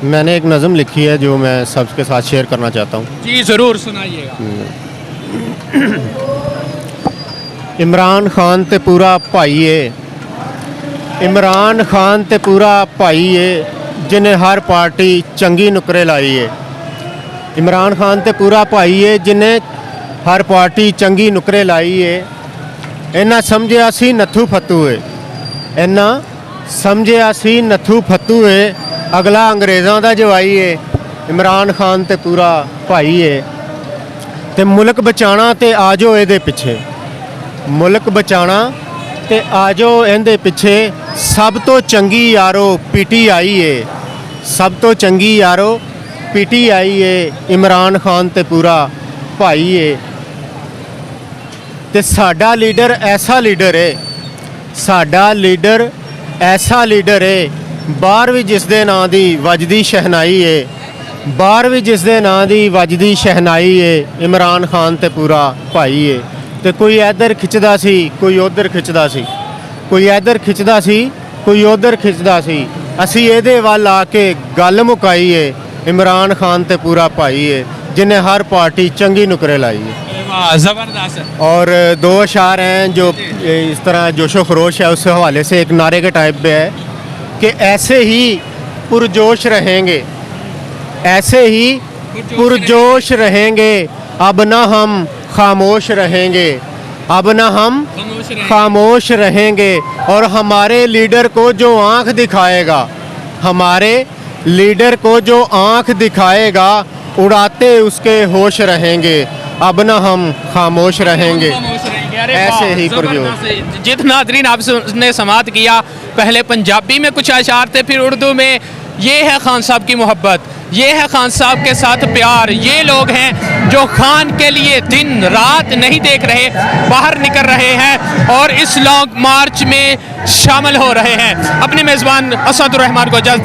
मैंने एक नज़म लिखी है जो मैं सबके साथ शेयर करना चाहता हूँ। जी ज़रूर सुनाइएगा। इमरान खान ते पूरा भाई है, इमरान खान ते पूरा भाई है, जिन्हें हर पार्टी चंगी नुकरे लाई है। इमरान खान ते पूरा भाई है, जिन्हें हर पार्टी चंगी नुकरे लाई है। इन्ना समझिया सी नत्थू फत्तू है, इन्ना समझिया सी नत्थू फत्तू है, अगला अंग्रेज़ों का जवाई है। इमरान खान ते पूरा भाई है ते मुल्क बचाना ते आ जाओ इहदे पिछे, मुल्क बचाना ते आ जाओ इहदे पिछे। सब तो चंगी यारो PTI है, सब तो चंगी यारो PTI है। इमरान खान ते पूरा भाई है ते साडा लीडर ऐसा लीडर है, साडा लीडर ऐसा लीडर है। बाहर भी जिस दे नां दी वजदी शहनाई है, बाहर भी जिस दे नां दी वजदी शहनाई है। इमरान खान ते पूरा भाई है ते कोई इधर खिंचदा सी, कोई उधर खिंचदा सी, कोई इधर खिंचदा सी, कोई उधर खिंचदा सी। असी इहदे वल आके गल मुकाई है। इमरान खान ते पूरा भाई है, जिन्हें हर पार्टी चंगी नुकरे लाई है। ज़बरदस्त। और दो अशार हैं जो इस तरह जोशो खरोश है, उस हवाले से एक नारे के टाइप पे है कि ऐसे ही पुरजोश रहेंगे, ऐसे ही पुरजोश रहेंगे, अब ना हम खामोश रहेंगे, अब ना हम खामोश रहेंगे। और हमारे लीडर को जो आंख दिखाएगा, हमारे लीडर को जो आंख दिखाएगा, उड़ाते उसके होश रहेंगे, अब ना हम खामोश रहेंगे। ऐसे ही पुरजोश। जित नाज़रीन आपने समात किया, पहले पंजाबी में कुछ अशार थे, फिर उर्दू में। ये है खान साहब की मोहब्बत, ये है खान साहब के साथ प्यार। ये लोग हैं जो खान के लिए दिन रात नहीं देख रहे, बाहर निकल रहे हैं और इस लॉन्ग मार्च में शामिल हो रहे हैं। अपने मेज़बान असदुर रहमान को इजाज़त